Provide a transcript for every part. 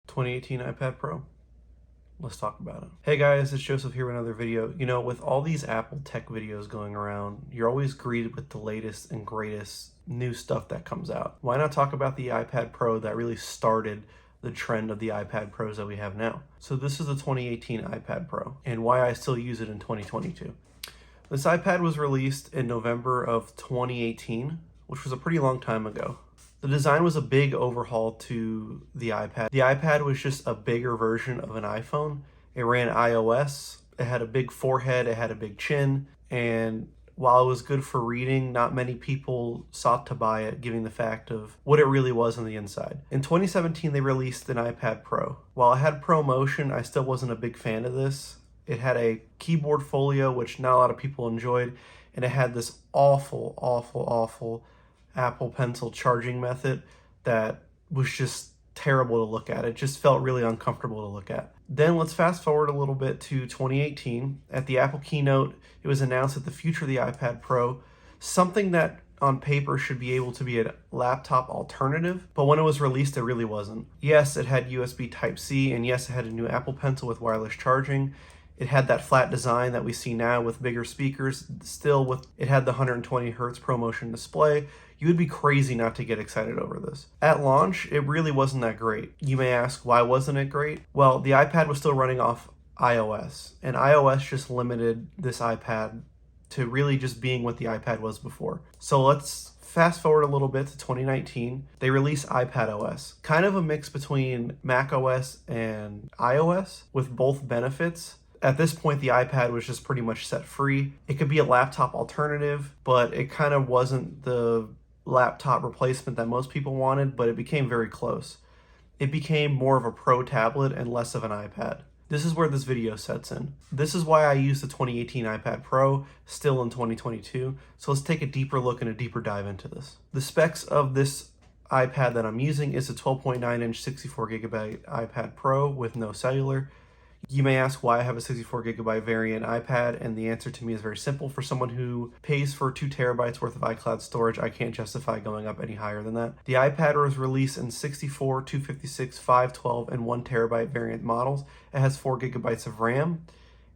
2018 iPad Pro. Let's talk about it. Hey guys, it's Joseph here with another video. You know, with all these Apple tech videos going around, you're always greeted with the latest and greatest new stuff that comes out. Why not talk about the iPad Pro that really started the trend of the iPad Pros that we have now? So this is the 2018 iPad Pro and why I still use it in 2022. This iPad was released in November of 2018, which was a pretty long time ago. The design was a big overhaul to the iPad. The iPad was just a bigger version of an iPhone. It ran iOS, it had a big forehead, it had a big chin, and while it was good for reading, not many people sought to buy it, given the fact of what it really was on the inside. In 2017, they released an iPad Pro. While it had ProMotion, I still wasn't a big fan of this. It had a keyboard folio, which not a lot of people enjoyed, and it had this awful Apple Pencil charging method that was just terrible to look at. It just felt really uncomfortable to look at. Then let's fast forward a little bit to 2018. At the Apple Keynote, it was announced that the future of the iPad Pro, something that on paper should be able to be a laptop alternative, but when it was released, it really wasn't. Yes, it had USB Type-C, and yes, it had a new Apple Pencil with wireless charging. It had that flat design that we see now with bigger speakers. It had the 120 Hertz ProMotion display. You would be crazy not to get excited over this. At launch, it really wasn't that great. You may ask, why wasn't it great? Well, the iPad was still running off iOS, and iOS just limited this iPad to really just being what the iPad was before. So let's fast forward a little bit to 2019. They released iPadOS, kind of a mix between macOS and iOS with both benefits. At this point, the iPad was just pretty much set free. It could be a laptop alternative, but it kind of wasn't the laptop replacement that most people wanted, but it became very close. It became more of a pro tablet and less of an iPad. This is where this video sets in. This is why I use the 2018 iPad Pro still in 2022. So let's take a deeper look and a deeper dive into this. The specs of this iPad that I'm using is a 12.9-inch 64GB iPad Pro with no cellular. You may ask why I have a 64GB variant iPad, and the answer to me is very simple. For someone who pays for 2 terabytes worth of iCloud storage, I can't justify going up any higher than that. The iPad was released in 64, 256, 512, and 1 terabyte variant models. It has 4 gigabytes of RAM.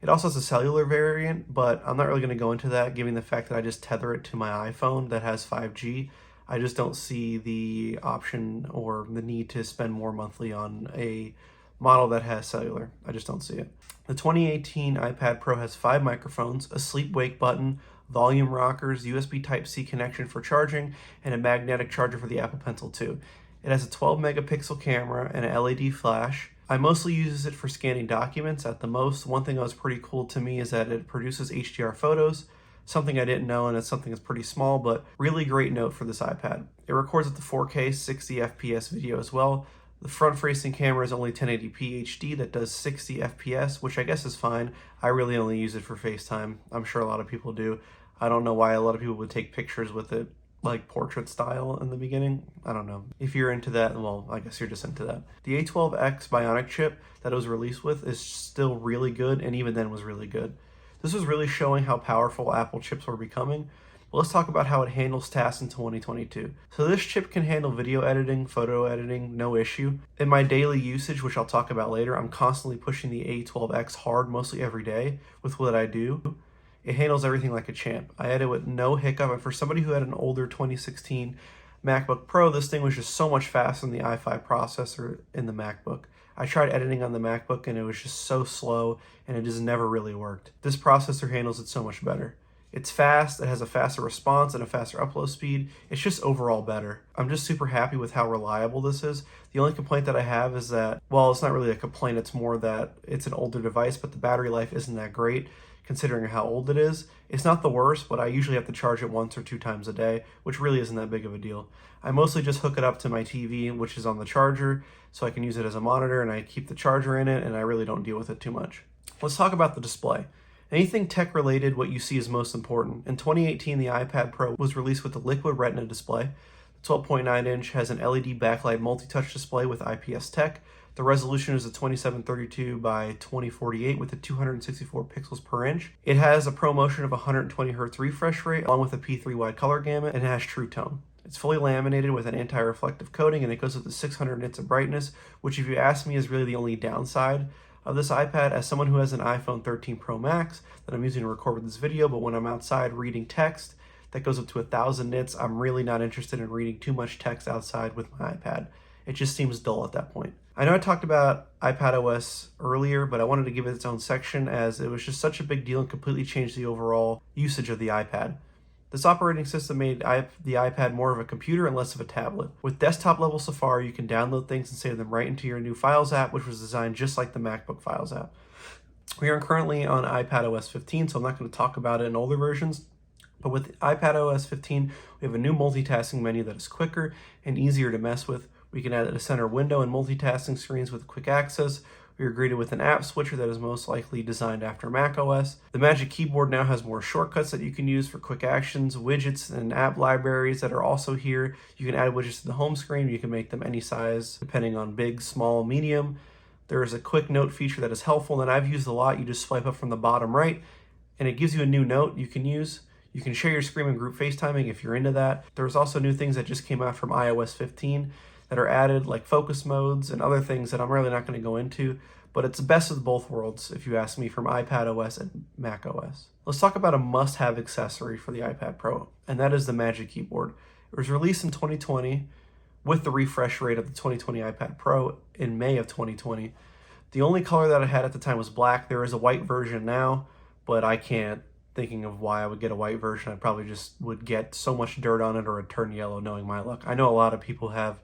It also has a cellular variant, but I'm not really going to go into that, given the fact that I just tether it to my iPhone that has 5G. I just don't see the option or the need to spend more monthly on a model that has cellular. I just don't see it. The 2018 iPad Pro has 5 microphones, a sleep-wake button, volume rockers, USB Type-C connection for charging, and a magnetic charger for the Apple Pencil 2. It has a 12 megapixel camera and an LED flash. I mostly use it for scanning documents at the most. One thing that was pretty cool to me is that it produces HDR photos, something I didn't know, and it's something that's pretty small, but really great note for this iPad. It records at the 4K 60 FPS video as well. The front-facing camera is only 1080p HD that does 60 FPS, which I guess is fine. I really only use it for FaceTime. I'm sure a lot of people do. I don't know why a lot of people would take pictures with it like portrait style in the beginning. I don't know. If you're into that, well, I guess you're just into that. The A12X Bionic chip that it was released with is still really good, and even then was really good. This was really showing how powerful Apple chips were becoming. Let's talk about how it handles tasks in 2022. So this chip can handle video editing, photo editing, no issue. In my daily usage, which I'll talk about later, I'm constantly pushing the A12X hard mostly every day with what I do. It handles everything like a champ. I edit with no hiccup, and for somebody who had an older 2016 MacBook Pro, this thing was just so much faster than the i5 processor in the MacBook. I tried editing on the MacBook and it was just so slow, and it just never really worked. This processor handles it so much better. It's fast, it has a faster response and a faster upload speed. It's just overall better. I'm just super happy with how reliable this is. The only complaint that I have is that, well, it's not really a complaint, it's more that it's an older device, but the battery life isn't that great considering how old it is. It's not the worst, but I usually have to charge it 1 or 2 times a day, which really isn't that big of a deal. I mostly just hook it up to my TV, which is on the charger, so I can use it as a monitor, and I keep the charger in it, and I really don't deal with it too much. Let's talk about the display. Anything tech related, what you see is most important. In 2018, the iPad Pro was released with the Liquid Retina display. The 12.9-inch has an LED backlight multi-touch display with IPS tech. The resolution is a 2732 by 2048 with a 264 pixels per inch. It has a ProMotion of 120 Hz refresh rate along with a P3 wide color gamut, and it has True Tone. It's fully laminated with an anti-reflective coating, and it goes up to 600 nits of brightness, which if you ask me is really the only downside of this iPad. As someone who has an iPhone 13 Pro Max that I'm using to record with this video, but when I'm outside reading text that goes up to 1000 nits, I'm really not interested in reading too much text outside with my iPad. It just seems dull at that point. I know I talked about iPadOS earlier, but I wanted to give it its own section as it was just such a big deal and completely changed the overall usage of the iPad. This operating system made the iPad more of a computer and less of a tablet. With desktop-level Safari, you can download things and save them right into your new Files app, which was designed just like the MacBook Files app. We are currently on iPadOS 15, so I'm not going to talk about it in older versions. But with iPadOS 15, we have a new multitasking menu that is quicker and easier to mess with. We can add a center window and multitasking screens with quick access. We are greeted with an app switcher that is most likely designed after macOS. The Magic Keyboard now has more shortcuts that you can use for quick actions, widgets, and app libraries that are also here. You can add widgets to the home screen. You can make them any size depending on big, small, medium. There is a quick note feature that is helpful and I've used a lot. You just swipe up from the bottom right and it gives you a new note you can use. You can share your screen and group FaceTiming if you're into that. There's also new things that just came out from iOS 15 that are added, like focus modes and other things that I'm really not going to go into, but it's the best of both worlds if you ask me, from iPadOS and macOS. Let's talk about a must-have accessory for the iPad Pro, and that is the Magic Keyboard. It was released in 2020 with the refresh rate of the 2020 iPad Pro in May of 2020. The only color that I had at the time was black. There is a white version now, but I can't thinking of why I would get a white version. I probably just would get so much dirt on it or it'd turn yellow, knowing my luck. I know a lot of people have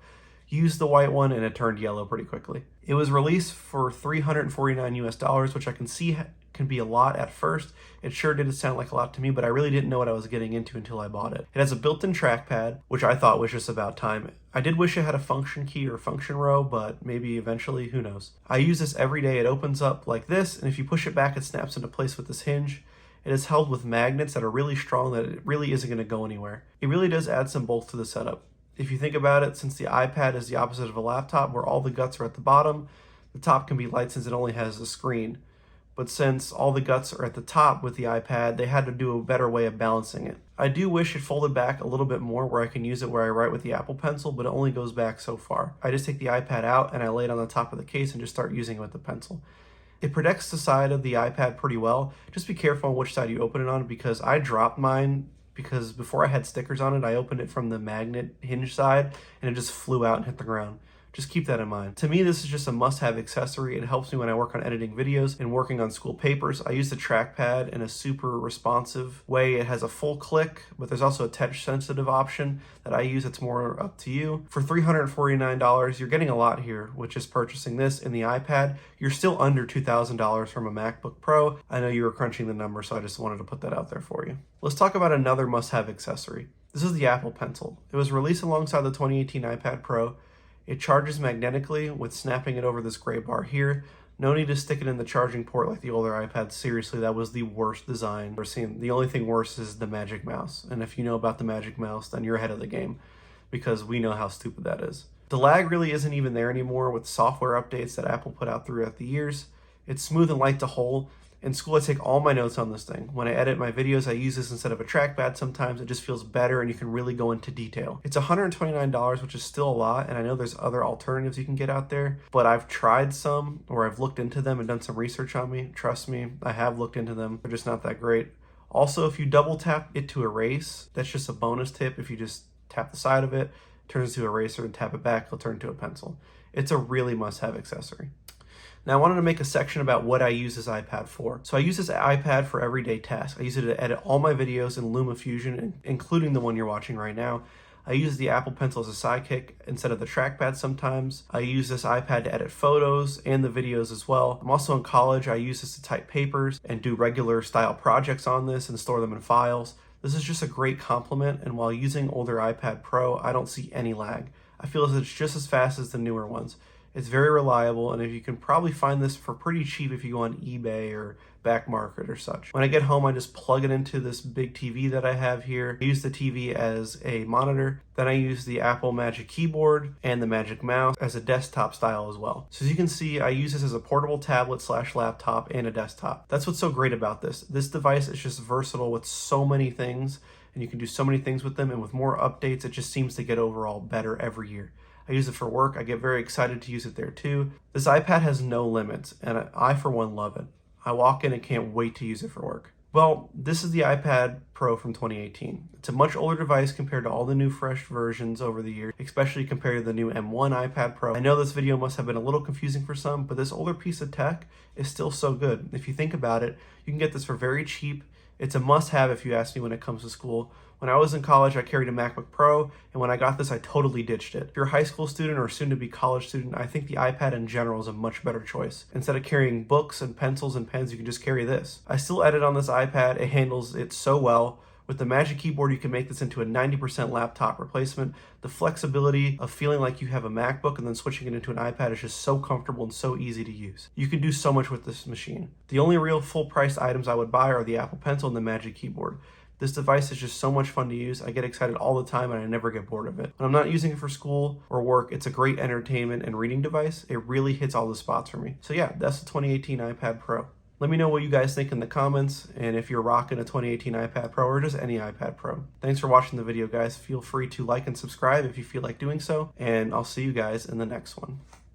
used the white one and it turned yellow pretty quickly. It was released for $349 US, which I can see can be a lot at first. It sure didn't sound like a lot to me, but I really didn't know what I was getting into until I bought it. It has a built-in trackpad, which I thought was just about time. I did wish it had a function key or function row, but maybe eventually, who knows. I use this every day. It opens up like this, and if you push it back, it snaps into place with this hinge. It is held with magnets that are really strong that it really isn't going to go anywhere. It really does add some bulk to the setup. If you think about it, since the iPad is the opposite of a laptop where all the guts are at the bottom, the top can be light since it only has a screen. But since all the guts are at the top with the iPad, they had to do a better way of balancing it. I do wish it folded back a little bit more where I can use it where I write with the Apple Pencil, but it only goes back so far. I just take the iPad out and I lay it on the top of the case and just start using it with the pencil. It protects the side of the iPad pretty well. Just be careful on which side you open it on, because I dropped mine because before I had stickers on it, I opened it from the magnet hinge side and it just flew out and hit the ground. Just keep that in mind. To me, this is just a must-have accessory. It helps me when I work on editing videos and working on school papers. I use the trackpad in a super responsive way. It has a full click, but there's also a touch-sensitive option that I use. It's more up to you. For $349, you're getting a lot here with just purchasing this in the iPad. You're still under $2,000 from a MacBook Pro. I know you were crunching the number, so I just wanted to put that out there for you. Let's talk about another must-have accessory. This is the Apple Pencil. It was released alongside the 2018 iPad Pro. It charges magnetically with snapping it over this gray bar here. No need to stick it in the charging port like the older iPads. Seriously, that was the worst design I've ever seen. The only thing worse is the Magic Mouse. And if you know about the Magic Mouse, then you're ahead of the game, because we know how stupid that is. The lag really isn't even there anymore with software updates that Apple put out throughout the years. It's smooth and light to hold. In school, I take all my notes on this thing. When I edit my videos, I use this instead of a trackpad sometimes. It just feels better and you can really go into detail. It's $129, which is still a lot, and I know there's other alternatives you can get out there, but I've tried some, or I've looked into them and done some research on me. Trust me, I have looked into them. They're just not that great. Also, if you double tap it to erase, that's just a bonus tip. If you just tap the side of it, it turns into an eraser, and tap it back, it'll turn into a pencil. It's a really must-have accessory. Now, I wanted to make a section about what I use this iPad for. So I use this iPad for everyday tasks. I use it to edit all my videos in LumaFusion, including the one you're watching right now. I use the Apple Pencil as a sidekick instead of the trackpad sometimes. I use this iPad to edit photos and the videos as well. I'm also in college. I use this to type papers and do regular style projects on this and store them in files. This is just a great complement, and while using older iPad Pro, I don't see any lag. I feel as it's just as fast as the newer ones. It's very reliable, and if you can probably find this for pretty cheap if you go on eBay or back market or such. When I get home, I just plug it into this big TV that I have here. I use the TV as a monitor. Then I use the Apple Magic Keyboard and the Magic Mouse as a desktop style as well. So as you can see, I use this as a portable tablet / laptop and a desktop. That's what's so great about this. This device is just versatile with so many things, and you can do so many things with them, and with more updates, it just seems to get overall better every year. I use it for work. I get very excited to use it there too. This iPad has no limits, and I for one love it. I walk in and can't wait to use it for work. Well, this is the iPad Pro from 2018. It's a much older device compared to all the new fresh versions over the years, especially compared to the new M1 iPad Pro. I know this video must have been a little confusing for some, but this older piece of tech is still so good. If you think about it, you can get this for very cheap. It's a must-have if you ask me when it comes to school. When I was in college, I carried a MacBook Pro, and when I got this, I totally ditched it. If you're a high school student or soon-to-be college student, I think the iPad in general is a much better choice. Instead of carrying books and pencils and pens, you can just carry this. I still edit on this iPad. It handles it so well. With the Magic Keyboard, you can make this into a 90% laptop replacement. The flexibility of feeling like you have a MacBook and then switching it into an iPad is just so comfortable and so easy to use. You can do so much with this machine. The only real full-priced items I would buy are the Apple Pencil and the Magic Keyboard. This device is just so much fun to use. I get excited all the time and I never get bored of it. When I'm not using it for school or work, it's a great entertainment and reading device. It really hits all the spots for me. So yeah, that's the 2018 iPad Pro. Let me know what you guys think in the comments, and if you're rocking a 2018 iPad Pro or just any iPad Pro. Thanks for watching the video, guys. Feel free to like and subscribe if you feel like doing so, and I'll see you guys in the next one.